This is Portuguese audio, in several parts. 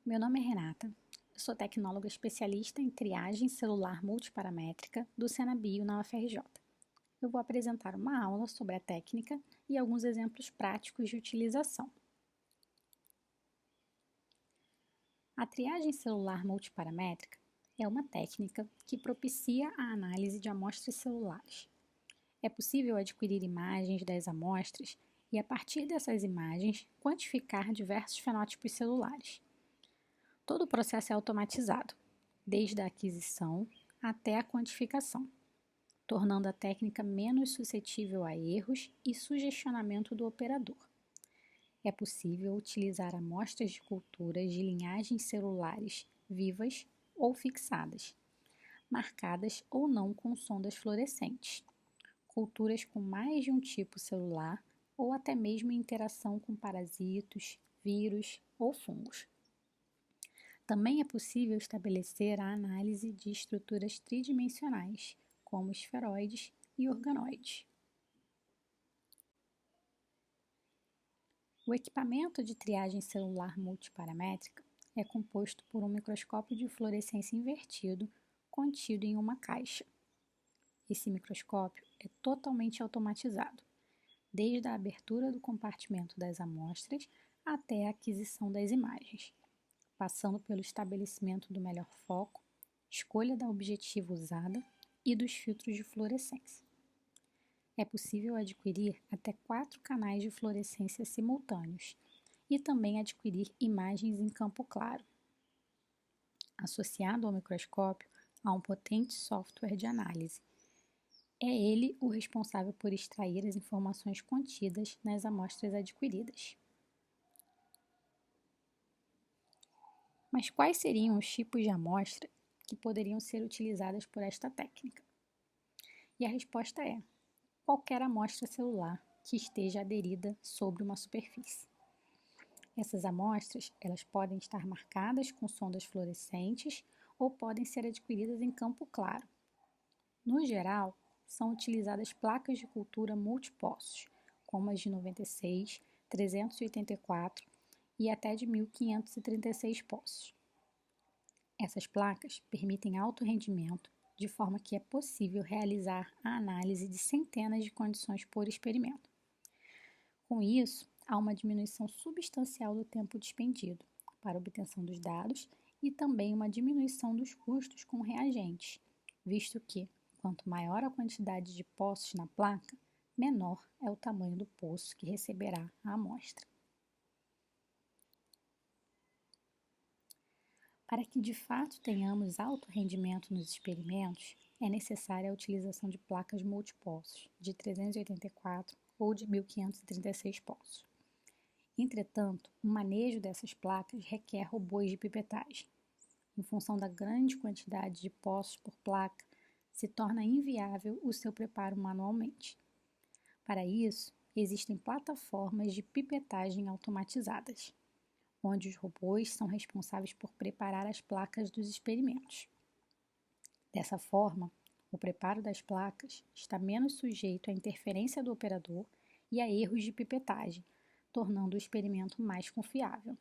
Meu nome é Renata, eu sou tecnóloga especialista em triagem celular multiparamétrica do Senabio na UFRJ. Eu vou apresentar uma aula sobre a técnica e alguns exemplos práticos de utilização. A triagem celular multiparamétrica é uma técnica que propicia a análise de amostras celulares. É possível adquirir imagens das amostras e, a partir dessas imagens, quantificar diversos fenótipos celulares. Todo o processo é automatizado, desde a aquisição até a quantificação, tornando a técnica menos suscetível a erros e sugestionamento do operador. É possível utilizar amostras de culturas de linhagens celulares vivas ou fixadas, marcadas ou não com sondas fluorescentes, culturas com mais de um tipo celular ou até mesmo interação com parasitos, vírus ou fungos. Também é possível estabelecer a análise de estruturas tridimensionais, como esferoides e organoides. O equipamento de triagem celular multiparamétrica é composto por um microscópio de fluorescência invertido contido em uma caixa. Esse microscópio é totalmente automatizado, desde a abertura do compartimento das amostras até a aquisição das imagens, passando pelo estabelecimento do melhor foco, escolha da objetiva usada e dos filtros de fluorescência. É possível adquirir até 4 canais de fluorescência simultâneos e também adquirir imagens em campo claro. Associado ao microscópio há um potente software de análise. É ele o responsável por extrair as informações contidas nas amostras adquiridas. Mas quais seriam os tipos de amostra que poderiam ser utilizadas por esta técnica? E a resposta é: qualquer amostra celular que esteja aderida sobre uma superfície. Essas amostras, elas podem estar marcadas com sondas fluorescentes ou podem ser adquiridas em campo claro. No geral, são utilizadas placas de cultura multipostos, como as de 96, 384 e até de 1536 postos. Essas placas permitem alto rendimento, de forma que é possível realizar a análise de centenas de condições por experimento. Com isso, há uma diminuição substancial do tempo despendido para a obtenção dos dados e também uma diminuição dos custos com reagentes, visto que, quanto maior a quantidade de poços na placa, menor é o tamanho do poço que receberá a amostra. Para que de fato tenhamos alto rendimento nos experimentos, é necessária a utilização de placas multipostos de 384 ou de 1536 postos. Entretanto, o manejo dessas placas requer robôs de pipetagem. Em função da grande quantidade de postos por placa, se torna inviável o seu preparo manualmente. Para isso, existem plataformas de pipetagem automatizadas, onde os robôs são responsáveis por preparar as placas dos experimentos. Dessa forma, o preparo das placas está menos sujeito à interferência do operador e a erros de pipetagem, tornando o experimento mais confiável.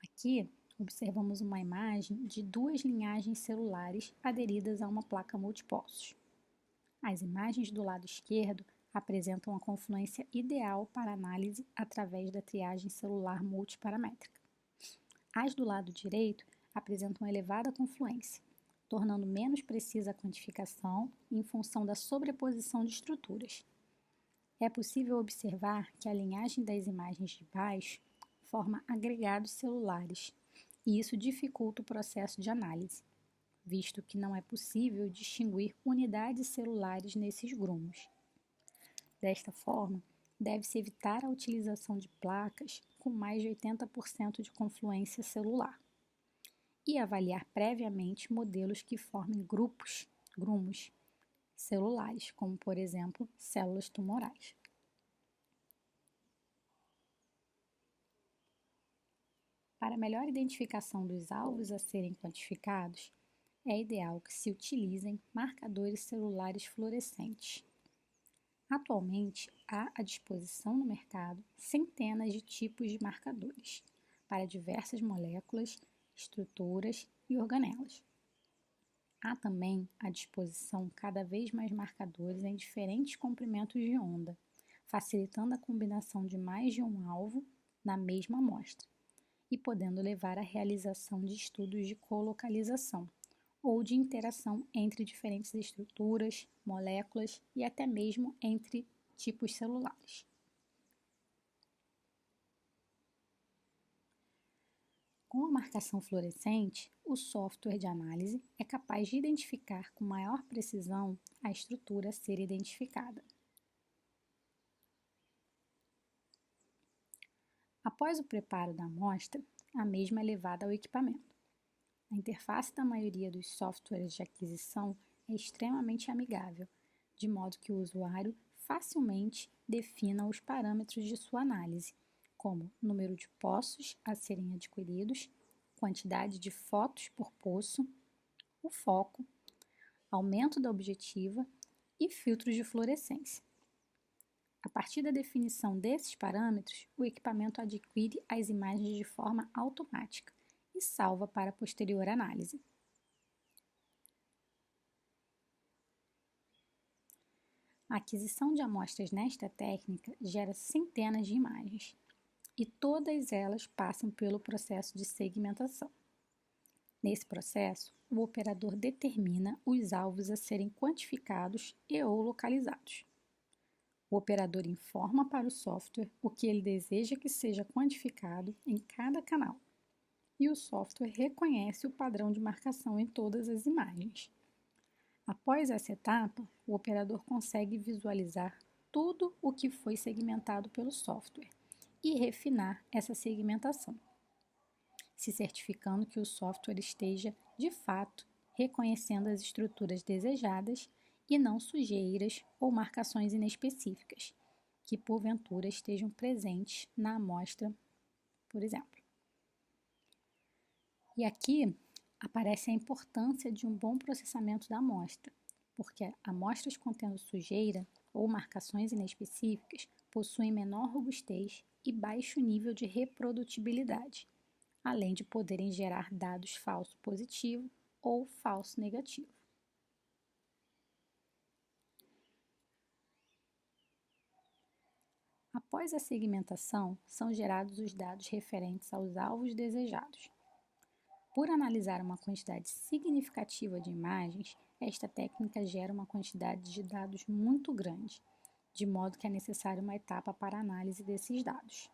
Aqui, observamos uma imagem de 2 linhagens celulares aderidas a uma placa multipostos. As imagens do lado esquerdo apresentam a confluência ideal para análise através da triagem celular multiparamétrica. As do lado direito apresentam elevada confluência, tornando menos precisa a quantificação em função da sobreposição de estruturas. É possível observar que a linhagem das imagens de baixo forma agregados celulares, e isso dificulta o processo de análise, visto que não é possível distinguir unidades celulares nesses grumos. Desta forma, deve-se evitar a utilização de placas com mais de 80% de confluência celular e avaliar previamente modelos que formem grumos celulares, como por exemplo, células tumorais. Para melhor identificação dos alvos a serem quantificados, é ideal que se utilizem marcadores celulares fluorescentes. Atualmente, há à disposição no mercado centenas de tipos de marcadores para diversas moléculas, estruturas e organelas. Há também à disposição cada vez mais marcadores em diferentes comprimentos de onda, facilitando a combinação de mais de um alvo na mesma amostra e podendo levar à realização de estudos de colocalização ou de interação entre diferentes estruturas, moléculas e até mesmo entre tipos celulares. Com a marcação fluorescente, o software de análise é capaz de identificar com maior precisão a estrutura a ser identificada. Após o preparo da amostra, a mesma é levada ao equipamento. A interface da maioria dos softwares de aquisição é extremamente amigável, de modo que o usuário facilmente defina os parâmetros de sua análise, como número de poços a serem adquiridos, quantidade de fotos por poço, o foco, aumento da objetiva e filtros de fluorescência. A partir da definição desses parâmetros, o equipamento adquire as imagens de forma automática e salva para posterior análise. A aquisição de amostras nesta técnica gera centenas de imagens, e todas elas passam pelo processo de segmentação. Nesse processo, o operador determina os alvos a serem quantificados e ou localizados. O operador informa para o software o que ele deseja que seja quantificado em cada canal, e o software reconhece o padrão de marcação em todas as imagens. Após essa etapa, o operador consegue visualizar tudo o que foi segmentado pelo software e refinar essa segmentação, se certificando que o software esteja, de fato, reconhecendo as estruturas desejadas e não sujeiras ou marcações inespecíficas, que porventura estejam presentes na amostra, por exemplo. E aqui aparece a importância de um bom processamento da amostra, porque amostras contendo sujeira ou marcações inespecíficas possuem menor robustez e baixo nível de reprodutibilidade, além de poderem gerar dados falso positivo ou falso negativo. Após a segmentação, são gerados os dados referentes aos alvos desejados. Por analisar uma quantidade significativa de imagens, esta técnica gera uma quantidade de dados muito grande, de modo que é necessária uma etapa para a análise desses dados.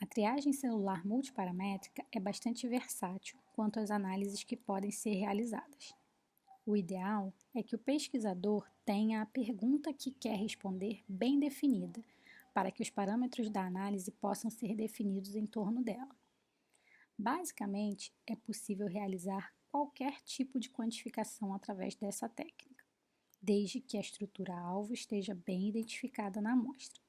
A triagem celular multiparamétrica é bastante versátil quanto às análises que podem ser realizadas. O ideal é que o pesquisador tenha a pergunta que quer responder bem definida, para que os parâmetros da análise possam ser definidos em torno dela. Basicamente, é possível realizar qualquer tipo de quantificação através dessa técnica, desde que a estrutura-alvo esteja bem identificada na amostra.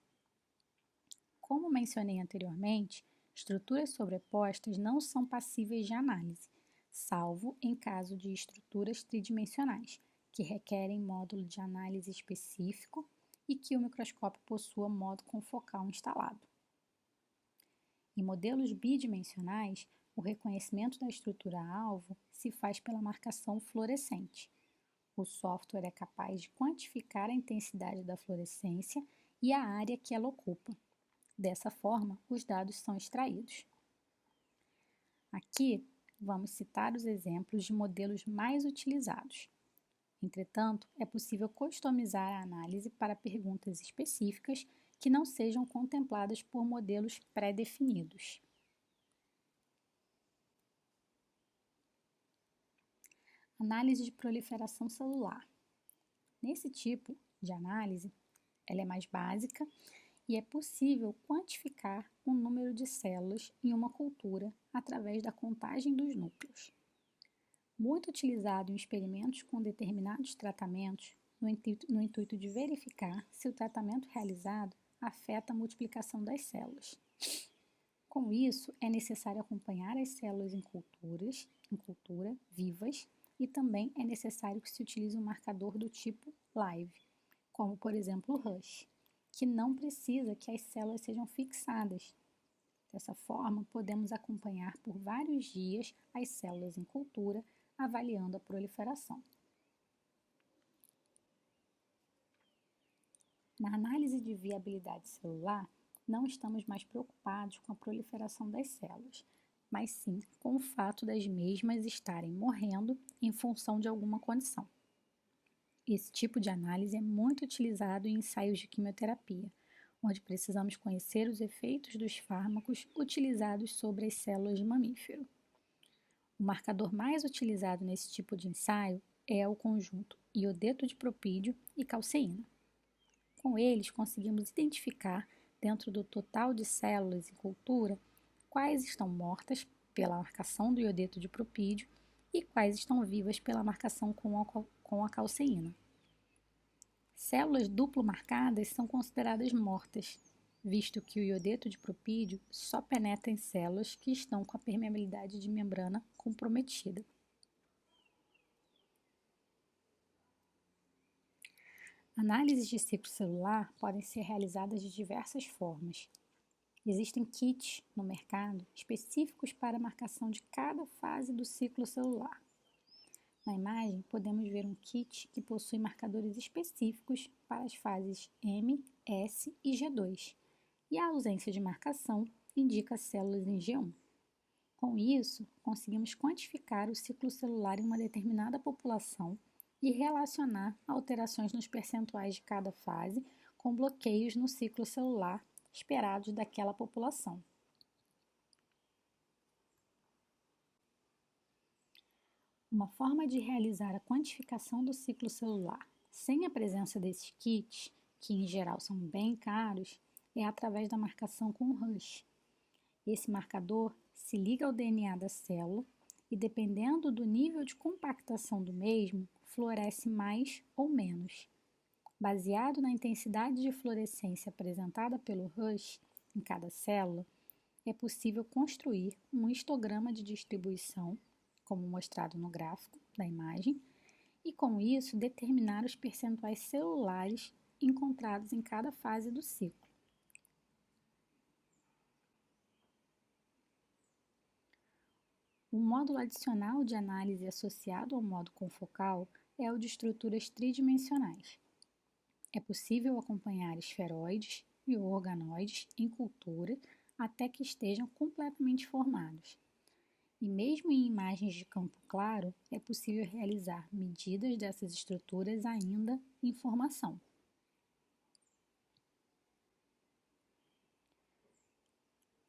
Como mencionei anteriormente, estruturas sobrepostas não são passíveis de análise, salvo em caso de estruturas tridimensionais, que requerem módulo de análise específico e que o microscópio possua modo confocal instalado. Em modelos bidimensionais, o reconhecimento da estrutura-alvo se faz pela marcação fluorescente. O software é capaz de quantificar a intensidade da fluorescência e a área que ela ocupa. Dessa forma, os dados são extraídos. Aqui, vamos citar os exemplos de modelos mais utilizados. Entretanto, é possível customizar a análise para perguntas específicas que não sejam contempladas por modelos pré-definidos. Análise de proliferação celular. Nesse tipo de análise, ela é mais básica e é possível quantificar o número de células em uma cultura através da contagem dos núcleos. Muito utilizado em experimentos com determinados tratamentos, no intuito de verificar se o tratamento realizado afeta a multiplicação das células. Com isso, é necessário acompanhar as células em cultura vivas e também é necessário que se utilize um marcador do tipo live, como por exemplo o Rush, que não precisa que as células sejam fixadas. Dessa forma, podemos acompanhar por vários dias as células em cultura, avaliando a proliferação. Na análise de viabilidade celular, não estamos mais preocupados com a proliferação das células, mas sim com o fato das mesmas estarem morrendo em função de alguma condição. Esse tipo de análise é muito utilizado em ensaios de quimioterapia, onde precisamos conhecer os efeitos dos fármacos utilizados sobre as células de mamífero. O marcador mais utilizado nesse tipo de ensaio é o conjunto iodeto de propídio e calceína. Com eles, conseguimos identificar, dentro do total de células em cultura, quais estão mortas pela marcação do iodeto de propídio e quais estão vivas pela marcação com a calceína. Células duplo marcadas são consideradas mortas, visto que o iodeto de propídio só penetra em células que estão com a permeabilidade de membrana comprometida. Análises de ciclo celular podem ser realizadas de diversas formas. Existem kits no mercado específicos para a marcação de cada fase do ciclo celular. Na imagem, podemos ver um kit que possui marcadores específicos para as fases M, S e G2, e a ausência de marcação indica células em G1. Com isso, conseguimos quantificar o ciclo celular em uma determinada população e relacionar alterações nos percentuais de cada fase com bloqueios no ciclo celular esperados daquela população. Uma forma de realizar a quantificação do ciclo celular sem a presença desses kits, que em geral são bem caros, é através da marcação com Rush. Esse marcador se liga ao DNA da célula e, dependendo do nível de compactação do mesmo, floresce mais ou menos. Baseado na intensidade de fluorescência apresentada pelo Rush em cada célula, é possível construir um histograma de distribuição, como mostrado no gráfico da imagem, e com isso determinar os percentuais celulares encontrados em cada fase do ciclo. Um módulo adicional de análise associado ao modo confocal é o de estruturas tridimensionais. É possível acompanhar esferoides e organoides em cultura até que estejam completamente formados. E mesmo em imagens de campo claro, é possível realizar medidas dessas estruturas ainda em formação.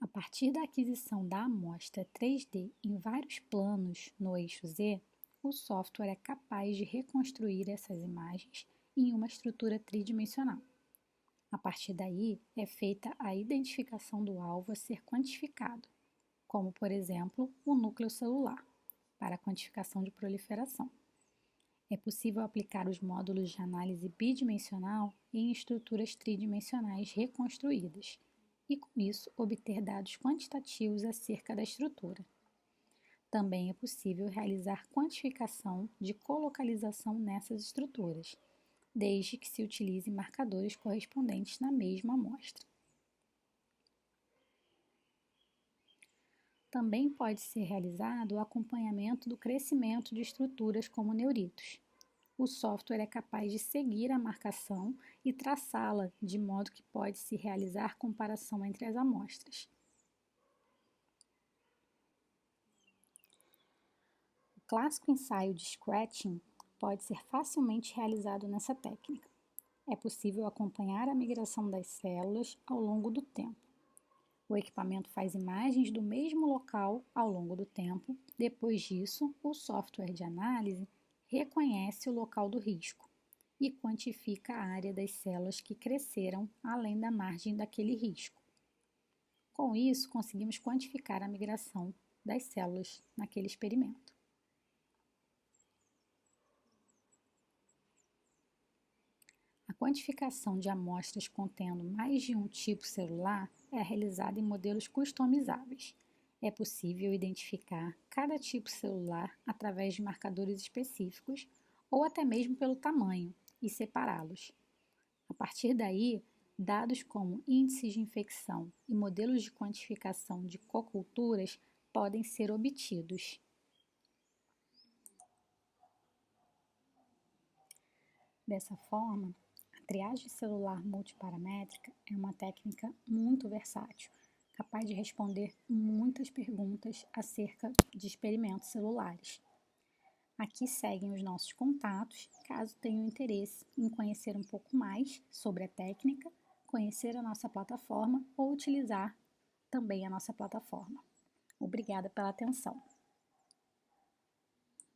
A partir da aquisição da amostra 3D em vários planos no eixo Z, o software é capaz de reconstruir essas imagens em uma estrutura tridimensional. A partir daí, é feita a identificação do alvo a ser quantificado, como, por exemplo, o núcleo celular, para a quantificação de proliferação. É possível aplicar os módulos de análise bidimensional em estruturas tridimensionais reconstruídas e, com isso, obter dados quantitativos acerca da estrutura. Também é possível realizar quantificação de colocalização nessas estruturas, desde que se utilize marcadores correspondentes na mesma amostra. Também pode ser realizado o acompanhamento do crescimento de estruturas como neuritos. O software é capaz de seguir a marcação e traçá-la, de modo que pode-se realizar comparação entre as amostras. O clássico ensaio de scratching pode ser facilmente realizado nessa técnica. É possível acompanhar a migração das células ao longo do tempo. O equipamento faz imagens do mesmo local ao longo do tempo. Depois disso, o software de análise reconhece o local do risco e quantifica a área das células que cresceram além da margem daquele risco. Com isso, conseguimos quantificar a migração das células naquele experimento. A quantificação de amostras contendo mais de um tipo celular é realizada em modelos customizáveis. É possível identificar cada tipo celular através de marcadores específicos ou até mesmo pelo tamanho e separá-los. A partir daí, dados como índices de infecção e modelos de quantificação de coculturas podem ser obtidos. Dessa forma, a triagem celular multiparamétrica é uma técnica muito versátil, capaz de responder muitas perguntas acerca de experimentos celulares. Aqui seguem os nossos contatos, caso tenham interesse em conhecer um pouco mais sobre a técnica, conhecer a nossa plataforma ou utilizar também a nossa plataforma. Obrigada pela atenção.